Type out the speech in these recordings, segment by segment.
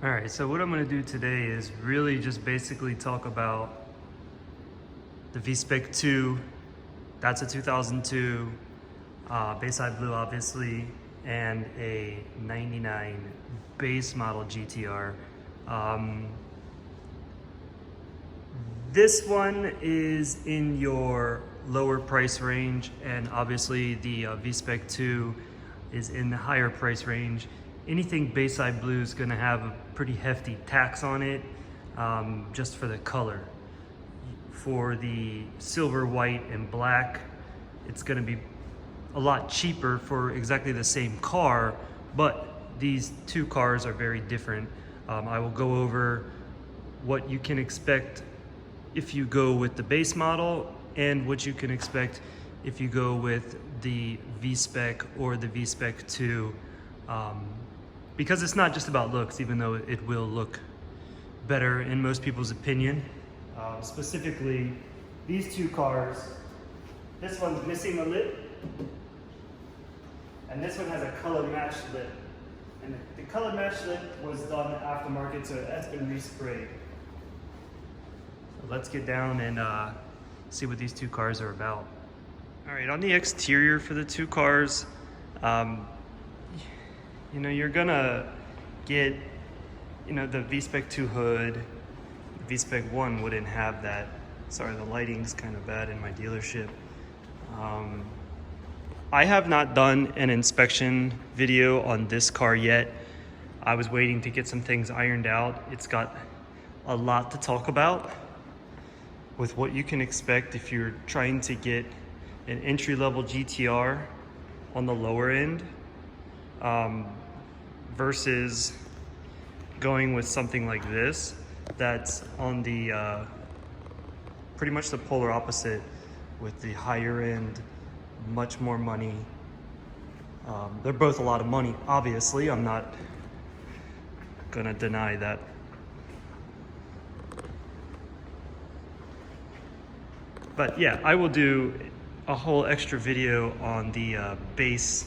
All right, so what I'm gonna do today is really just basically talk about the V-Spec 2. That's a 2002 bayside blue, obviously, and a 99 base model GTR. Um, this one is in your lower price range, and obviously the V-Spec 2 is in the higher price range. Anything bayside blue is gonna have a pretty hefty tax on it, just for the color. For the silver, white, and black, it's gonna be a lot cheaper for exactly the same car, but these two cars are very different. I will go over what you can expect if you go with the base model and what you can expect if you go with the V-Spec or the V-Spec 2. Because it's not just about looks, even though it will look better in most people's opinion. Specifically, these two cars, this one's missing a lip, and this one has a color matched lip. And the color matched lip was done aftermarket, so that's been resprayed. So let's get down and see what these two cars are about. All right, on the exterior for the two cars, you know, you're gonna get, you know, the V-Spec 2 hood. The V-Spec 1 wouldn't have that. Sorry, the lighting's kind of bad in my dealership. I have not done an inspection video on this car yet. I was waiting to get some things ironed out. It's got a lot to talk about with what you can expect if you're trying to get an entry-level GTR on the lower end, versus going with something like this that's on the pretty much the polar opposite, with the higher end, much more money. They're both a lot of money, obviously. I'm not gonna deny that. But yeah, I will do a whole extra video on the base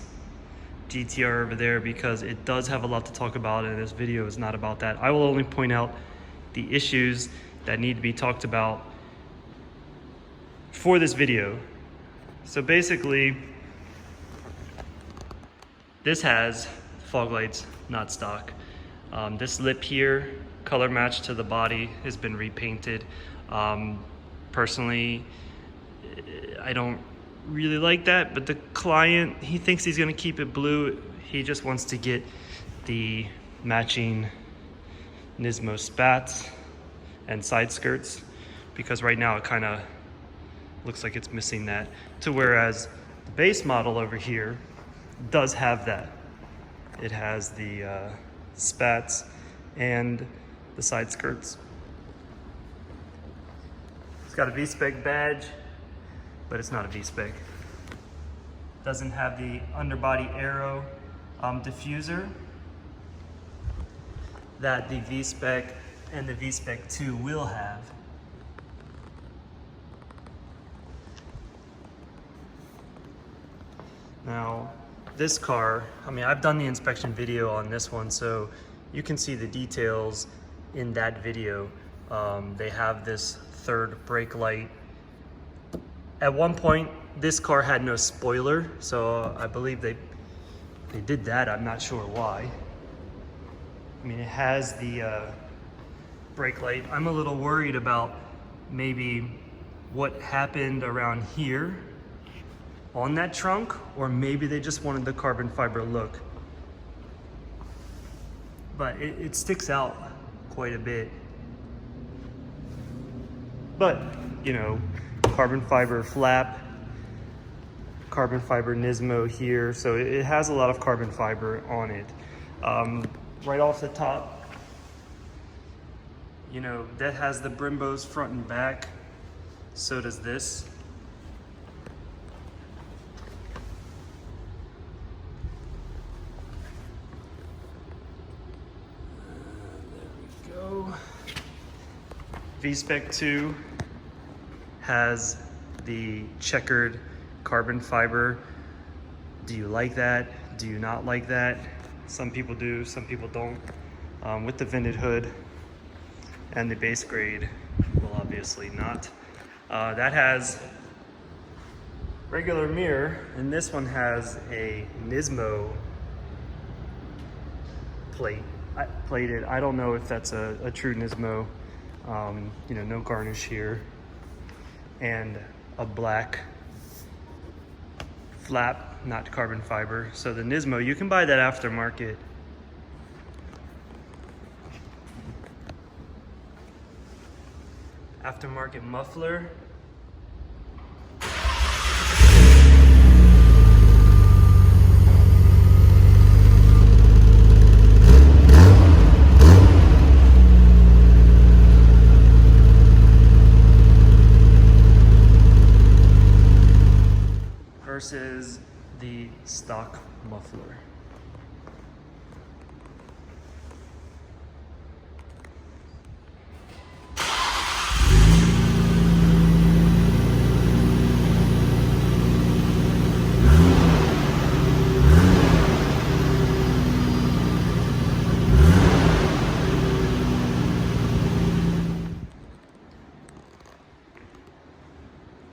GTR over there, because it does have a lot to talk about, and this video is not about that. I will only point out the issues that need to be talked about for this video. So basically, this has fog lights, not stock. This lip here, color matched to the body, has been repainted. Personally, I don't really like that, but the client, he thinks he's gonna keep it blue. He just wants to get the matching Nismo spats and side skirts, because right now it kind of looks like it's missing that, to whereas the base model over here does have that. It has the spats and the side skirts. It's got a V-Spec badge, but it's not a V-Spec. Doesn't have the underbody aero diffuser that the V-Spec and the V-Spec 2 will have. Now, this car, I mean, I've done the inspection video on this one, so you can see the details in that video. They have this third brake light. At one point, this car had no spoiler, so I believe they did that. I'm not sure why. I mean, it has the brake light. I'm a little worried about maybe what happened around here on that trunk, or maybe they just wanted the carbon fiber look. But it sticks out quite a bit. But, you know, carbon fiber flap, carbon fiber Nismo here, so it has a lot of carbon fiber on it. Right off the top, you know, that has the brembos front and back. So does this. There we go. V-Spec 2 has the checkered carbon fiber. Do you like that? Do you not like that? Some people do, some people don't. with the vented hood, and the base grade will obviously not. That has regular mirror, and this one has a Nismo plated. I don't know if that's a true Nismo. You know, no garnish here, and a black flap, not carbon fiber. So the Nismo, you can buy that aftermarket. Aftermarket muffler. Versus the stock muffler.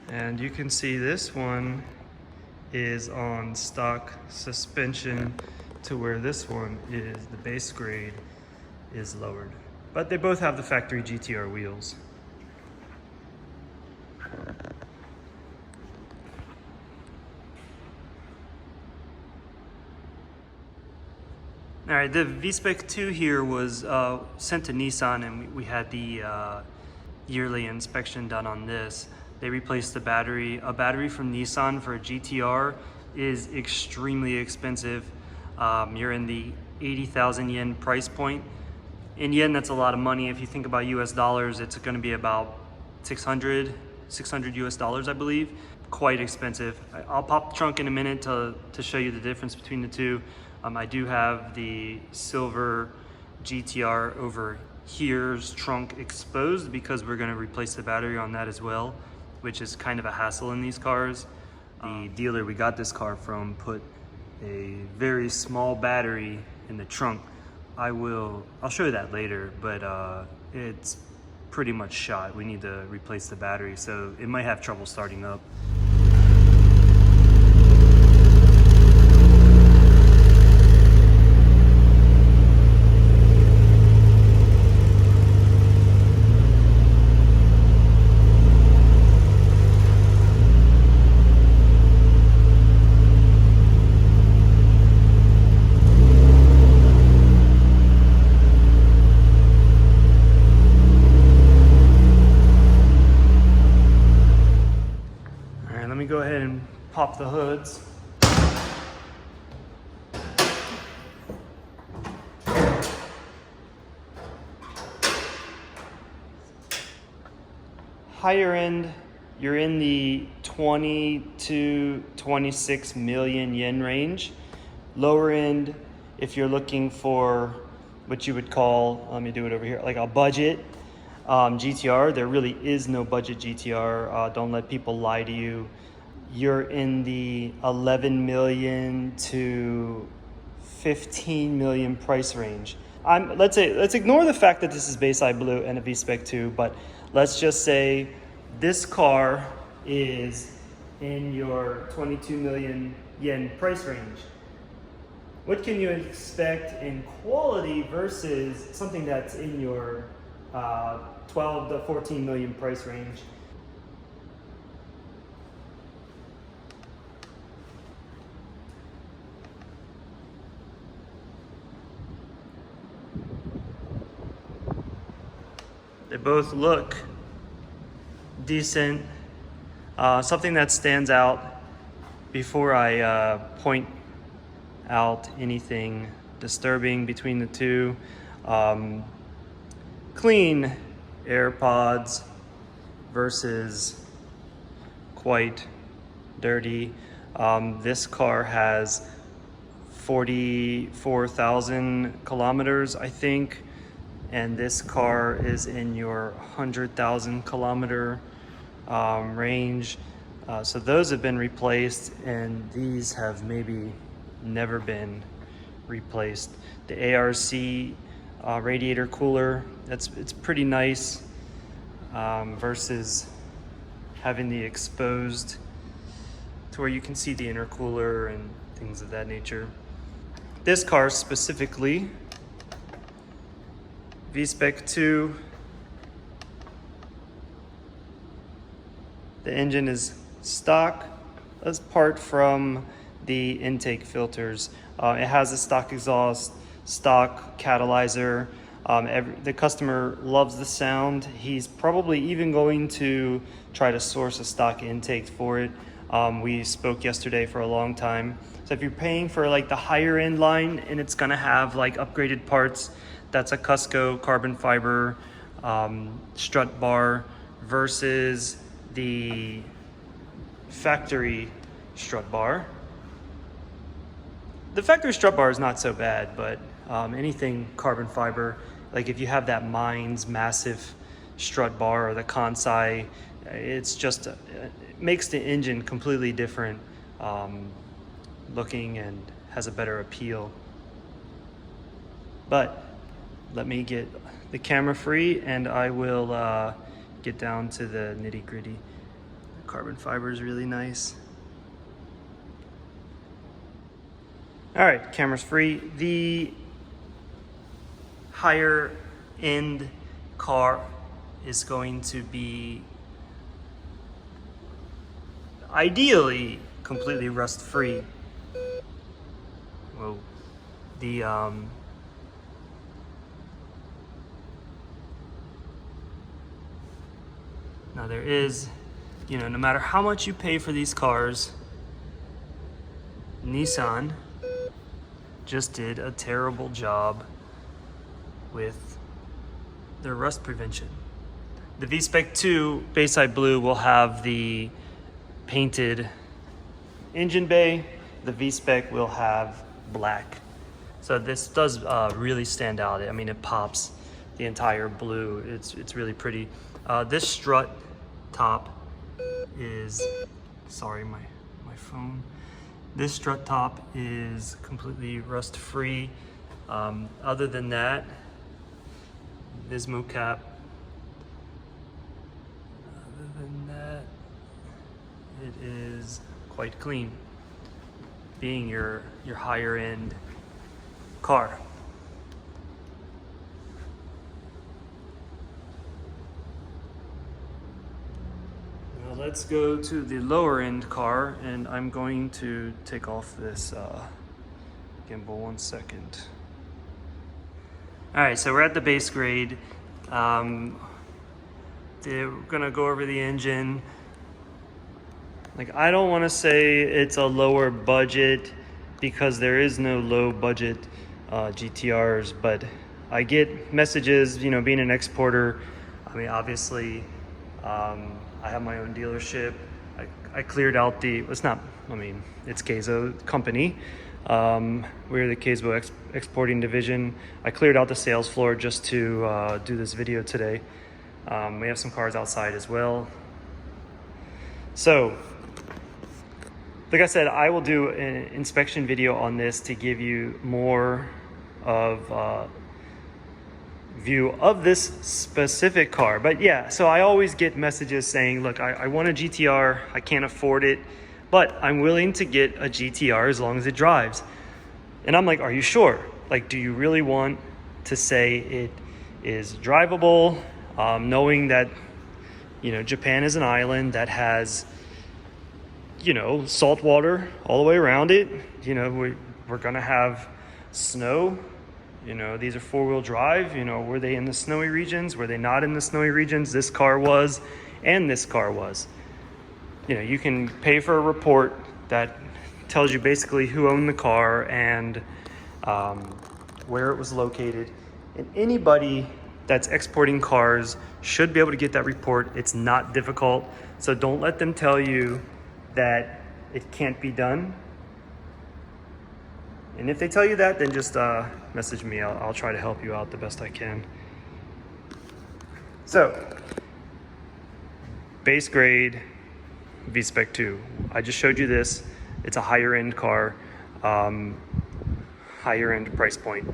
And you can see this one is on stock suspension to where this one is, the base grade is lowered. But they both have the factory GTR wheels. All right, the V-Spec 2 here was sent to Nissan, and we had the yearly inspection done on this. They replaced the battery. A battery from Nissan for a GTR is extremely expensive. You're in the 80,000 yen price point. In yen, that's a lot of money. If you think about US dollars, it's gonna be about 600 US dollars, I believe. Quite expensive. I'll pop the trunk in a minute to show you the difference between the two. I do have the silver GTR over here's trunk exposed because we're gonna replace the battery on that as well, which is kind of a hassle in these cars. The dealer we got this car from put a very small battery in the trunk. I'll show you that later, but it's pretty much shot. We need to replace the battery, so it might have trouble starting up. Go ahead and pop the hoods. Higher end, you're in the 20 to 26 million yen range. Lower end, if you're looking for what you would call, let me do it over here, like a budget GTR. There really is no budget GTR. Don't let people lie to you. You're in the 11 million to 15 million price range. Let's ignore the fact that this is bayside blue and a V-Spec 2, but let's just say this car is in your 22 million yen price range. What can you expect in quality versus something that's in your 12 to 14 million price range? They both look decent. Something that stands out before I point out anything disturbing between the two. Clean AirPods versus quite dirty. This car has 44,000 kilometers, I think. And this car is in your 100,000 kilometer range. So those have been replaced, and these have maybe never been replaced. The ARC radiator cooler. It's pretty nice versus having the exposed to where you can see the intercooler and things of that nature. This car specifically, V-Spec 2, the engine is stock apart from the intake filters. It has a stock exhaust, stock catalyzer. The customer loves the sound. He's probably even going to try to source a stock intake for it. We spoke yesterday for a long time. So if you're paying for like the higher end line and it's gonna have like upgraded parts, that's a Cusco carbon fiber strut bar versus the factory strut bar. The factory strut bar is not so bad, but anything carbon fiber, like if you have that Mines massive strut bar or the Kansai, it's just it makes the engine completely different looking and has a better appeal. But let me get the camera free and I will get down to the nitty-gritty. The carbon fiber is really nice. All right, camera's free. The higher end car is going to be ideally completely rust free. Whoa. The now there is, you know, no matter how much you pay for these cars, Nissan just did a terrible job with their rust prevention. The V-Spec 2 Bayside Blue will have the painted engine bay. The V-Spec will have black. So this does really stand out. I mean, it pops the entire blue. It's really pretty. This strut top is, sorry, my phone. This strut top is completely rust free. Other than that, Nismo cap. Other than that, it is quite clean, being your higher end car. Now let's go to the lower end car, and I'm going to take off this gimbal 1 second. All right, so we're at the base grade. We're gonna go over the engine. Like, I don't wanna say it's a lower budget because there is no low budget GTRs, but I get messages, you know, being an exporter. I mean, obviously, I have my own dealership. I cleared out it's Keizo company. We're the Keizo exporting division. I cleared out the sales floor just to do this video today. We have some cars outside as well. So, like I said, I will do an inspection video on this to give you more of view of this specific car. But yeah, so I always get messages saying, look, I want a GTR, I can't afford it, but I'm willing to get a GTR as long as it drives. And I'm like, are you sure? Like, do you really want to say it is drivable, knowing that, you know, Japan is an island that has, you know, salt water all the way around it. You know, we're gonna have snow. You know, these are four-wheel drive. You know, were they in the snowy regions? Were they not in the snowy regions? This car was, and this car was. You know, you can pay for a report that tells you basically who owned the car and where it was located. And anybody that's exporting cars should be able to get that report. It's not difficult. So don't let them tell you that it can't be done. And if they tell you that, then just message me. I'll try to help you out the best I can. So, base grade V-Spec 2. I just showed you this. It's a higher end car, higher end price point.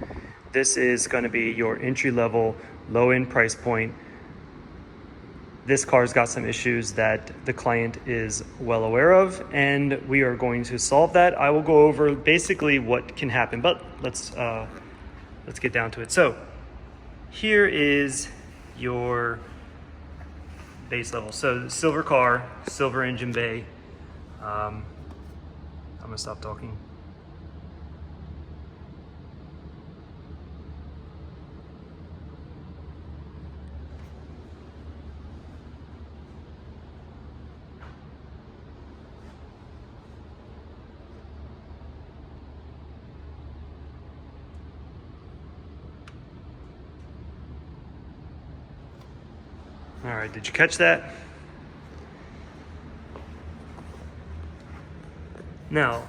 This is going to be your entry-level, low-end price point. This car's got some issues that the client is well aware of, and we are going to solve that. I will go over basically what can happen, but let's get down to it. So here is your base level. So silver car, silver engine bay. I'm gonna stop talking. All right, did you catch that? Now,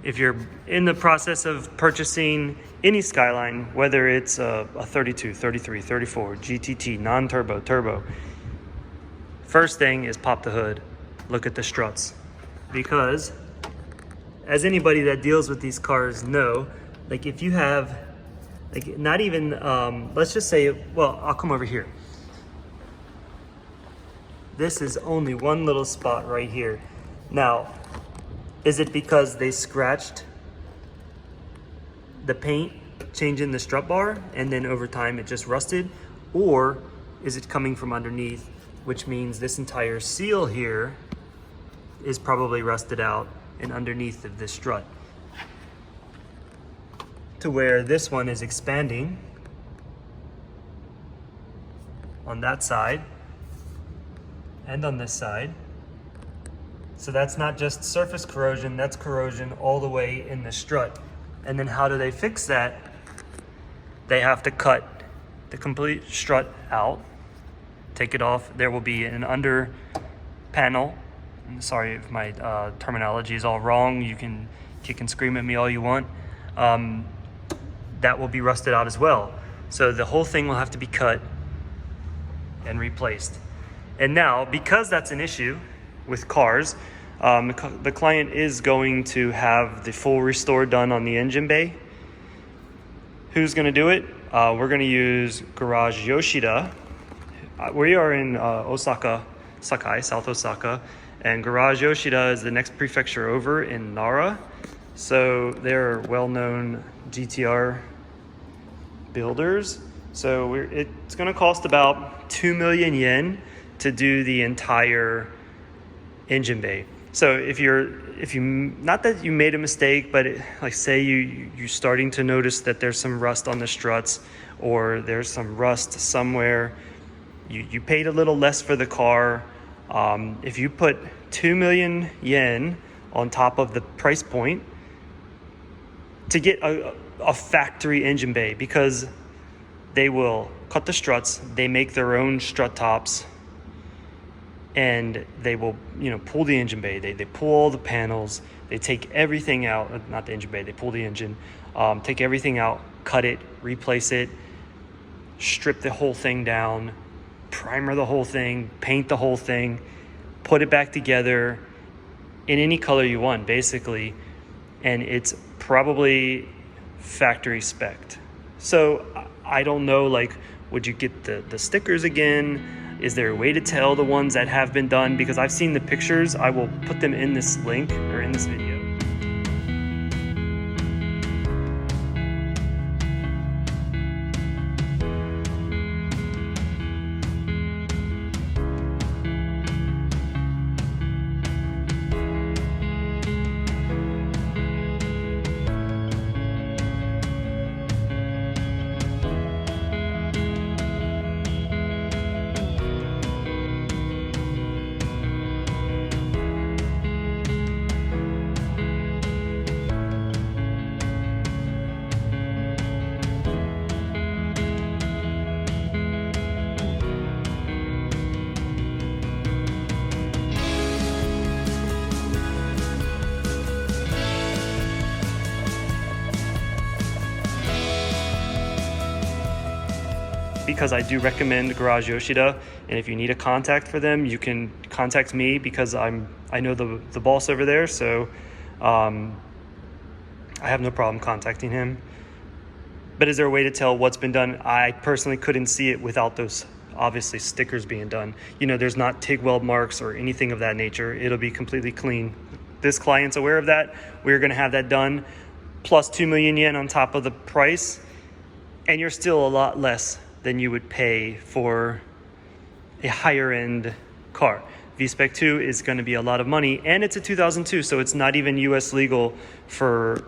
if you're in the process of purchasing any Skyline, whether it's a 32, 33, 34, GTT, non-turbo, turbo, first thing is pop the hood, look at the struts. Because as anybody that deals with these cars know, like if you have, like not even, let's just say, well, I'll come over here. This is only one little spot right here. Now, is it because they scratched the paint, changing the strut bar, and then over time it just rusted? Or is it coming from underneath, which means this entire seal here is probably rusted out and underneath of this strut, to where this one is expanding on that side and on this side. So that's not just surface corrosion, that's corrosion all the way in the strut. And then how do they fix that? They have to cut the complete strut out, take it off. There will be an under panel. I'm sorry if my terminology is all wrong. You can kick and scream at me all you want. That will be rusted out as well. So the whole thing will have to be cut and replaced. And now, because that's an issue with cars, the client is going to have the full restore done on the engine bay. Who's going to do it? We're going to use Garage Yoshida. We are in Osaka, Sakai, South Osaka, and Garage Yoshida is the next prefecture over in Nara. So they're well-known GTR builders. So it's going to cost about 2 million yen to do the entire engine bay. So if you not that you made a mistake, but like say you're starting to notice that there's some rust on the struts, or there's some rust somewhere, you paid a little less for the car. If you put 2 million yen on top of the price point to get a factory engine bay, because they will cut the struts, they make their own strut tops, and they will, pull the engine bay. They pull all the panels. They take everything out, not the engine bay, they pull the engine, take everything out, cut it, replace it, strip the whole thing down, primer the whole thing, paint the whole thing, put it back together in any color you want, basically. And it's probably factory spec'd. So I don't know, like, would you get the stickers again? Is there a way to tell the ones that have been done? Because I've seen the pictures. I will put them in this link or in this video. Because I do recommend Garage Yoshida, and if you need a contact for them, you can contact me, because I know the boss over there, so I have no problem contacting him. But is there a way to tell what's been done? I personally couldn't see it without those obviously stickers being done. You know, there's not TIG weld marks or anything of that nature. It'll be completely clean. This client's aware of that. We're gonna have that done, plus 2 million yen on top of the price, and you're still a lot less than you would pay for a higher end car. V-Spec 2 is gonna be a lot of money, and it's a 2002, so it's not even US legal for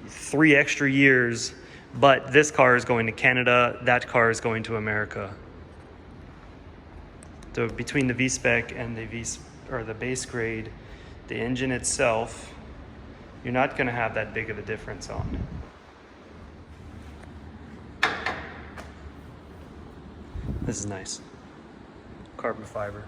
3 extra years, but this car is going to Canada, that car is going to America. So between the V-Spec and the base grade, the engine itself, you're not gonna have that big of a difference on. This is nice. Carbon fiber.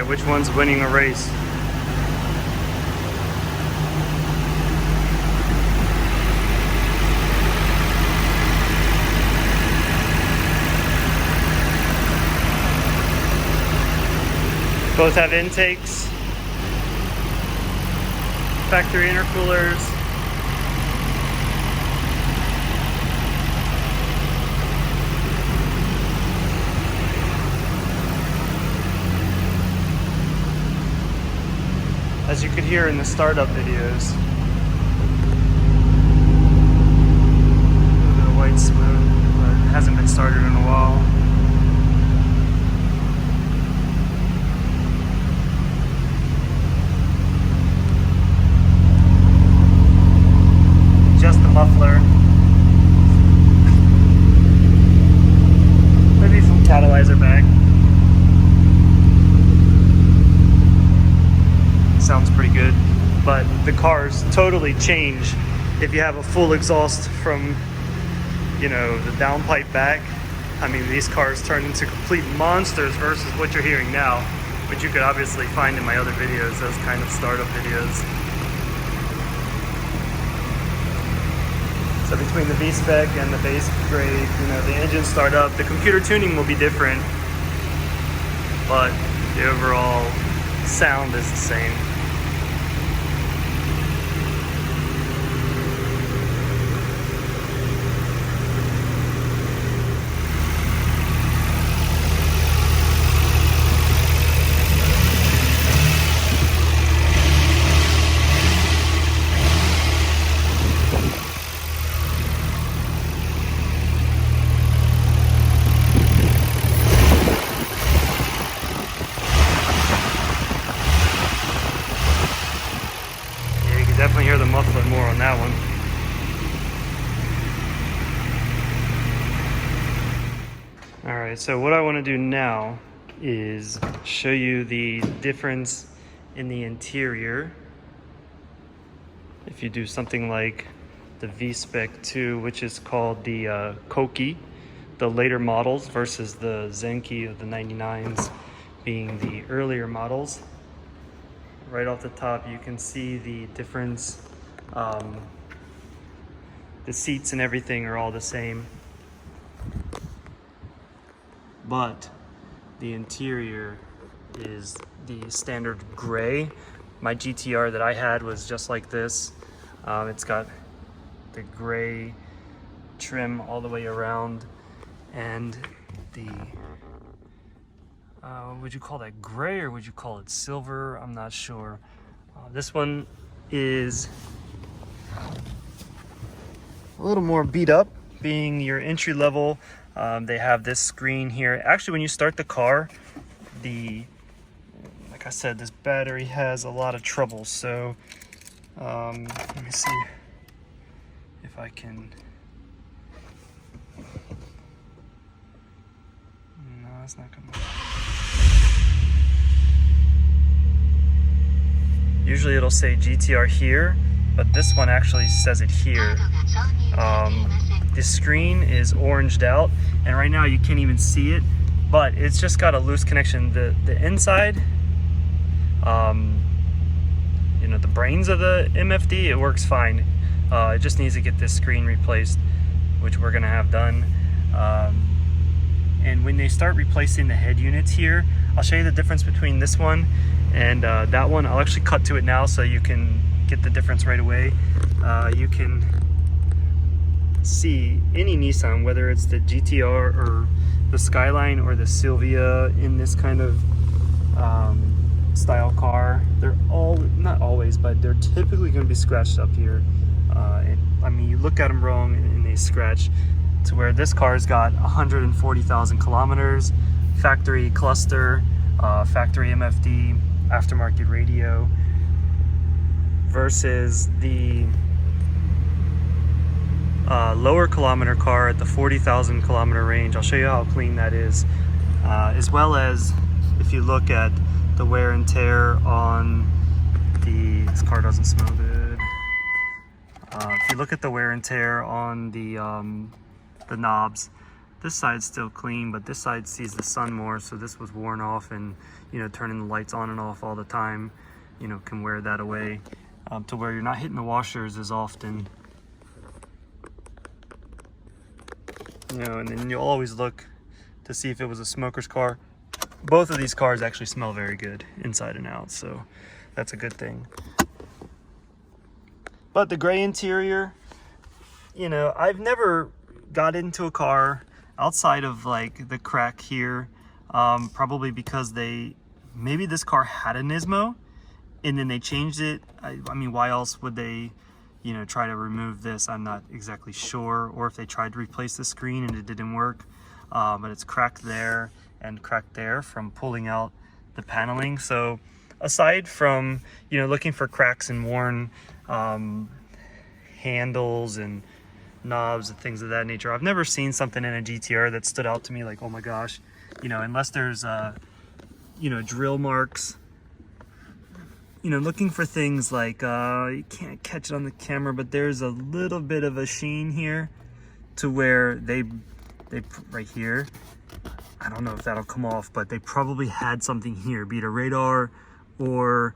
Which one's winning the race? Both have intakes, factory intercoolers. As you could hear in the startup videos, a little bit of white smoke, but it hasn't been started in a while. Just the muffler. Maybe some catalyzer back. Sounds pretty good, but the cars totally change if you have a full exhaust from, you know, the downpipe back. I mean, these cars turn into complete monsters versus what you're hearing now, which you could obviously find in my other videos, those kind of startup videos. So between the V-Spec and the base grade, you know, the engine startup, the computer tuning will be different, but the overall sound is the same. Definitely hear the muffler more on that one. All right, so what I want to do now is show you the difference in the interior. If you do something like the V-Spec 2, which is called the Koki, the later models, versus the Zenki of the 99s being the earlier models. Right off the top, you can see the difference. The seats and everything are all the same, but the interior is the standard gray. My GTR that I had was just like this. It's got the gray trim all the way around, and the would you call that gray or would you call it silver? I'm not sure. This one is a little more beat up, being your entry level. They have this screen here. Actually, when you start the car, like I said, this battery has a lot of trouble. So let me see if I can. No, it's not gonna. Usually it'll say GTR here, but this one actually says it here. The screen is oranged out, and right now you can't even see it, but it's just got a loose connection. The inside, you know, the brains of the MFD, it works fine. It just needs to get this screen replaced, which we're gonna have done. And when they start replacing the head units here, I'll show you the difference between this one and that one. I'll actually cut to it now so you can get the difference right away. You can see any Nissan, whether it's the GTR or the Skyline or the Silvia in this kind of style car, they're all, not always, but they're typically going to be scratched up here. I mean, you look at them wrong and they scratch, to where this car's got 140,000 kilometers, factory cluster, factory MFD, aftermarket radio, versus the lower kilometer car at the 40,000 kilometer range. I'll show you how clean that is, as well as if you look at the wear and tear on this car doesn't smell good. If you look at the wear and tear on the knobs, this side's still clean, but this side sees the sun more, so this was worn off, and you know, turning the lights on and off all the time, you know, can wear that away, to where you're not hitting the washers as often. You know, and then you'll always look to see if it was a smoker's car. Both of these cars actually smell very good inside and out, so that's a good thing. But the gray interior, you know, I've never got into a car outside of like the crack here, probably because maybe this car had a Nismo and then they changed it. I mean, why else would they, you know, try to remove this? I'm not exactly sure. Or if they tried to replace the screen and it didn't work, but it's cracked there and cracked there from pulling out the paneling. So aside from, you know, looking for cracks and worn handles and knobs and things of that nature, I've never seen something in a GTR that stood out to me like, oh my gosh, you know, unless there's you know, drill marks. You know, looking for things like you can't catch it on the camera, but there's a little bit of a sheen here, to where they right here, I don't know if that'll come off, but they probably had something here, be it a radar or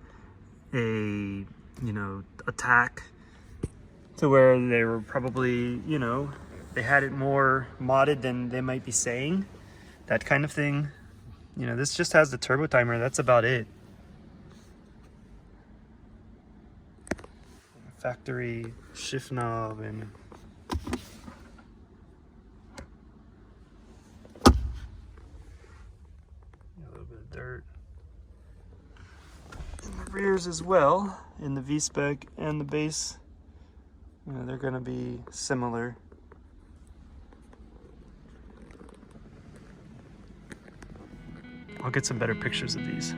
a, you know, a tack, to where they were probably, you know, they had it more modded than they might be saying, that kind of thing. You know, this just has the turbo timer, that's about it. Factory shift knob and a little bit of dirt in the rears as well, in the V-Spec and the base. You know, they're going to be similar. I'll get some better pictures of these.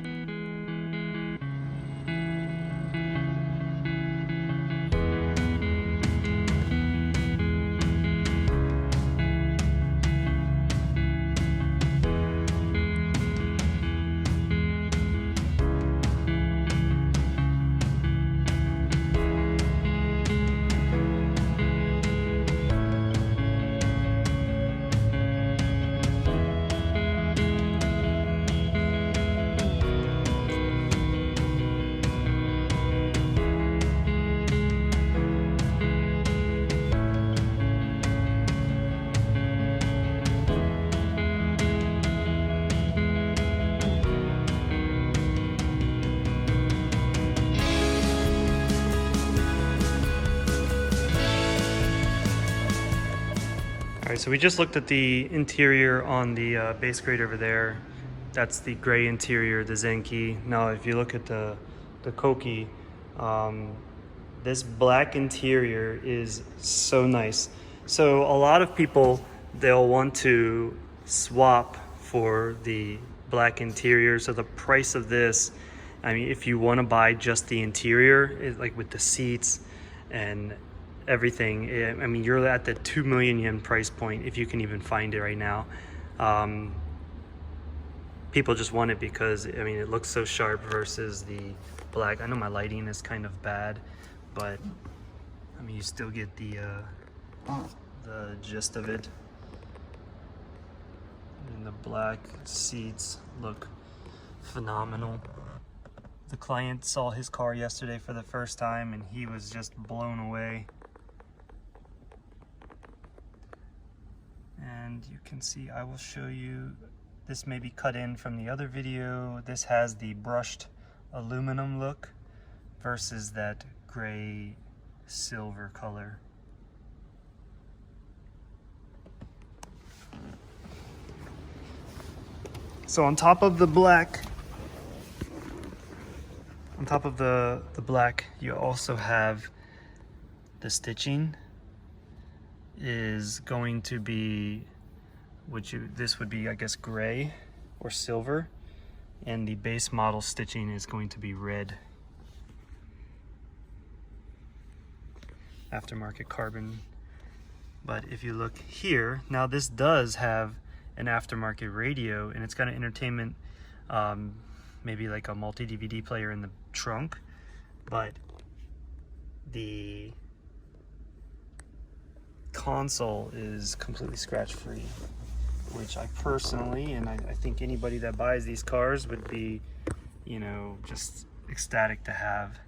All right, so we just looked at the interior on the base grade over there. That's the gray interior, the Zenki. Now, if you look at the Koki, this black interior is so nice. So a lot of people, they'll want to swap for the black interior. So the price of this, I mean, if you want to buy just the interior, like with the seats and everything, I mean, you're at the 2 million yen price point if you can even find it right now. people just want it because, I mean, it looks so sharp versus the black. I know my lighting is kind of bad, but I mean, you still get the gist of it. And the black seats look phenomenal. The client saw his car yesterday for the first time and he was just blown away. And you can see, I will show you, this may be cut in from the other video. This has the brushed aluminum look versus that gray silver color. So on top of the black, on top of the black, you also have the stitching is going to be, this would be, I guess, gray or silver, and the base model stitching is going to be red. Aftermarket carbon. But if you look here, now this does have an aftermarket radio, and it's got an entertainment, maybe like a multi-DVD player in the trunk, but the console is completely scratch free, which I personally, and I think anybody that buys these cars would be, you know, just ecstatic to have.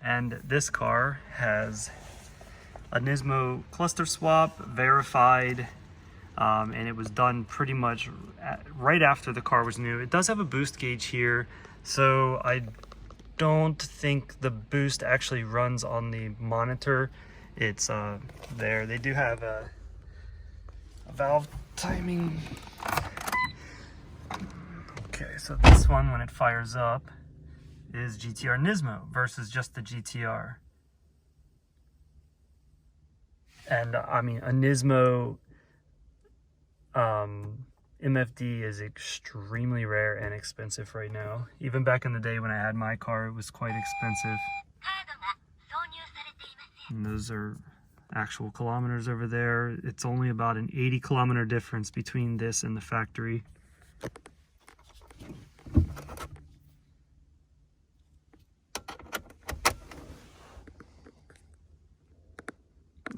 And this car has a Nismo cluster swap, verified, and it was done pretty much right after the car was new. It does have a boost gauge here, so I don't think the boost actually runs on the monitor. It's there. They do have a valve timing. Okay, so this one, when it fires up, is GTR Nismo versus just the GTR. And I mean, a Nismo MFD is extremely rare and expensive right now. Even back in the day when I had my car, it was quite expensive. And those are actual kilometers over there. It's only about an 80-kilometer difference between this and the factory.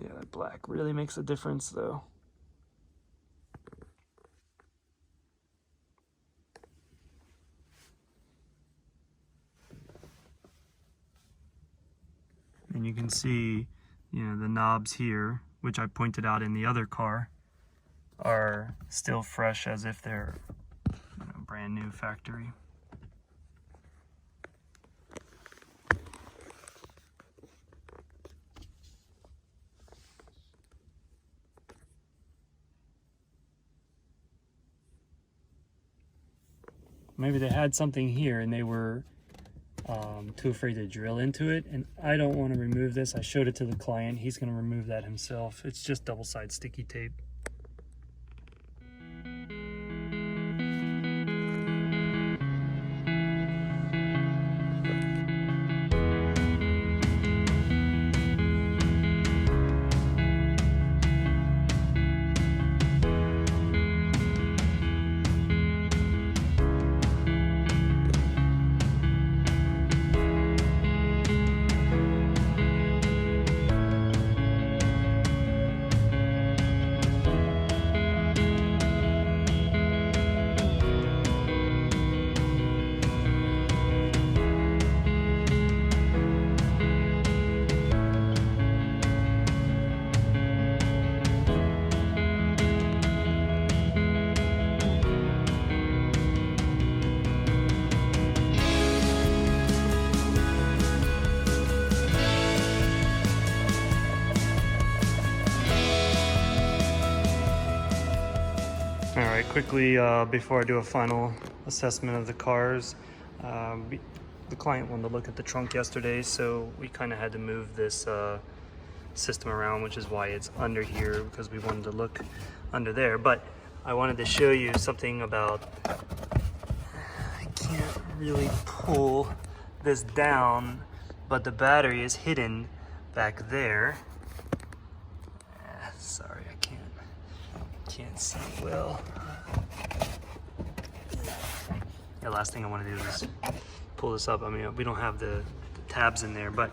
Yeah, that black really makes a difference though. And you can see, you know, the knobs here, which I pointed out in the other car, are still fresh as if they're, you know, brand new factory. Maybe they had something here and they were too afraid to drill into it, and I don't want to remove this. I showed it to the client. He's going to remove that himself. It's just double-side sticky tape. All right, quickly, before I do a final assessment of the cars, the client wanted to look at the trunk yesterday, so we kind of had to move this system around, which is why it's under here, because we wanted to look under there. But I wanted to show you something about, I can't really pull this down, but the battery is hidden back there. Sorry, I can't. Can't see well. The last thing I want to do is pull this up. I mean, we don't have the tabs in there, but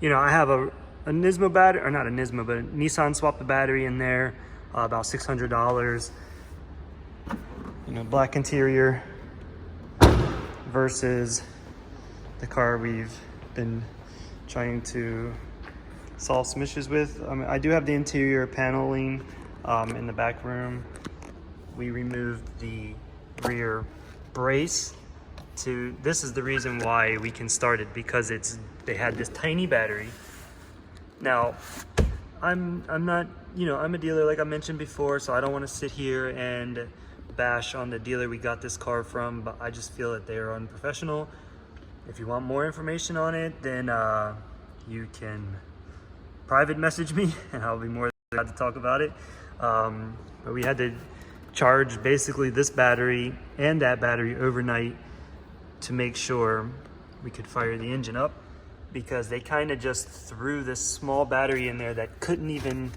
you know, I have a Nismo battery, or not a Nismo, but a Nissan swapped the battery in there, about $600. You know, black interior versus the car we've been trying to solve some issues with. I do have the interior paneling in the back room. We removed the rear brace this is the reason why we can start it, because they had this tiny battery. Now, I'm not, you know, I'm a dealer like I mentioned before, so I don't want to sit here and bash on the dealer we got this car from, but I just feel that they are unprofessional. If you want more information on it, then you can private message me and I'll be more than glad to talk about it. But we had to charge basically this battery and that battery overnight to make sure we could fire the engine up, because they kind of just threw this small battery in there that couldn't even,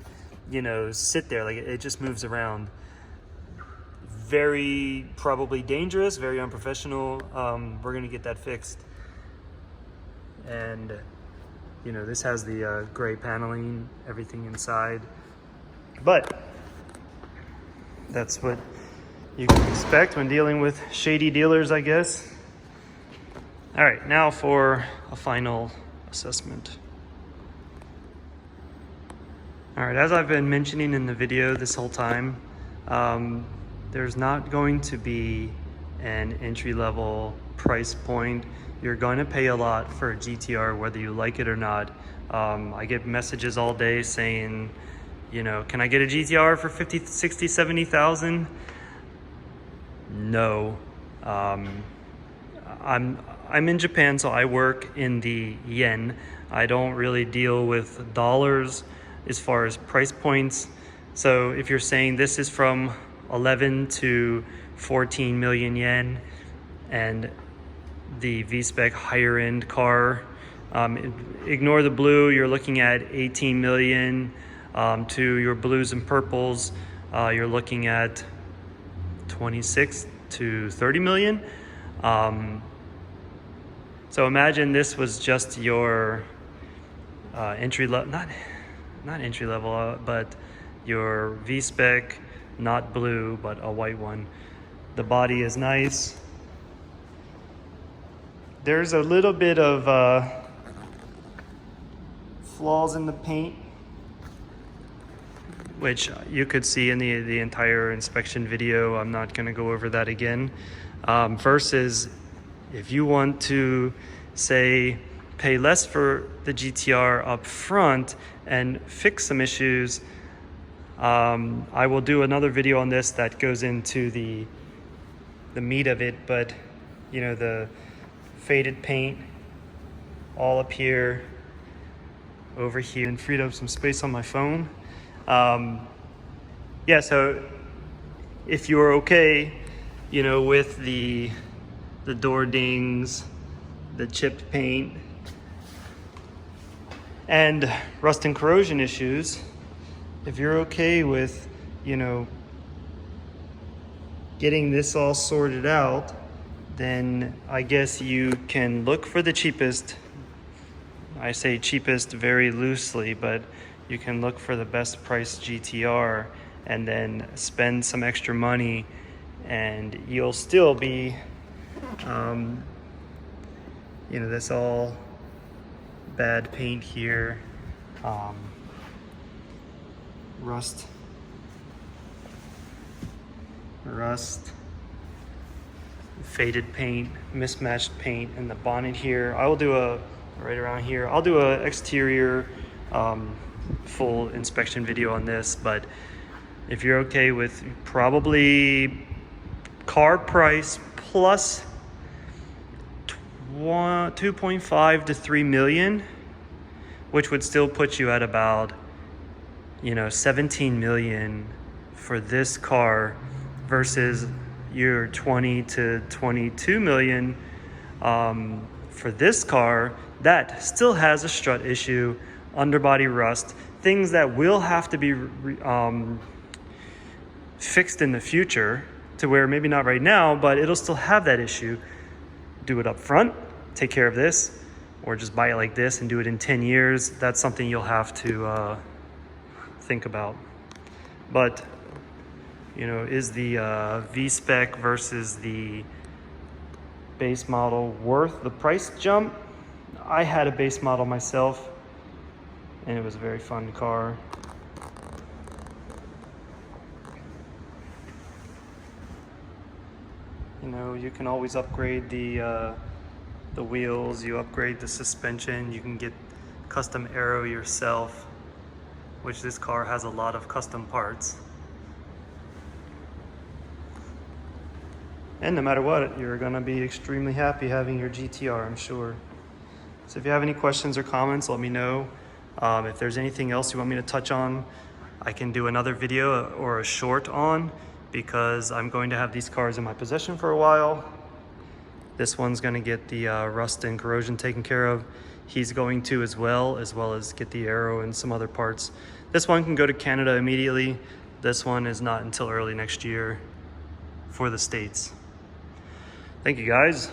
you know, sit there. Like, it just moves around. Very probably dangerous, very unprofessional. We're gonna get that fixed. And you know, this has the gray paneling, everything inside, but that's what you can expect when dealing with shady dealers, I guess. All right, now for a final assessment. All right, as I've been mentioning in the video this whole time, there's not going to be an entry-level price point. You're going to pay a lot for a GTR, whether you like it or not. I get messages all day saying, you know, can I get a GTR for 50, 60, 70,000? No. I'm in Japan, so I work in the yen. I don't really deal with dollars as far as price points. So if you're saying this is from 11 to 14 million yen, and the V-Spec higher end car, ignore the blue, you're looking at 18 million. To your blues and purples, you're looking at 26 to 30 million. So imagine this was just your entry level, not entry level, but your V-Spec, not blue, but a white one. The body is nice. There's a little bit of flaws in the paint, which you could see in the entire inspection video. I'm not gonna go over that again. Versus if you want to, say, pay less for the GTR up front and fix some issues, I will do another video on this that goes into the meat of it, but you know, the faded paint all up here, over here, and freed up some space on my phone. Yeah, so if you're okay, you know, with the door dings, the chipped paint, and rust and corrosion issues, if you're okay with, you know, getting this all sorted out, then I guess you can look for the cheapest. I say cheapest very loosely, but you can look for the best price GTR and then spend some extra money, and you'll still be, you know, this all bad paint here, rust, faded paint, mismatched paint in the bonnet here. I will do right around here, I'll do a exterior full inspection video on this, but if you're okay with probably car price plus 2.5 to 3 million, which would still put you at about, you know, 17 million for this car versus your 20 to 22 million for this car that still has a strut issue, underbody rust, things that will have to be fixed in the future to where maybe not right now, but it'll still have that issue. Do it up front, take care of this, or just buy it like this and do it in 10 years. That's something you'll have to think about. But, you know, is the V-Spec versus the base model worth the price jump? I had a base model myself, and it was a very fun car. You know, you can always upgrade the wheels, you upgrade the suspension, you can get custom aero yourself, which this car has a lot of custom parts. And no matter what, you're gonna be extremely happy having your GTR, I'm sure. So if you have any questions or comments, let me know. If there's anything else you want me to touch on, I can do another video or a short on, because I'm going to have these cars in my possession for a while. This one's gonna get the rust and corrosion taken care of. He's going to as well as get the aero and some other parts. This one can go to Canada immediately. This one is not until early next year for the States. Thank you guys.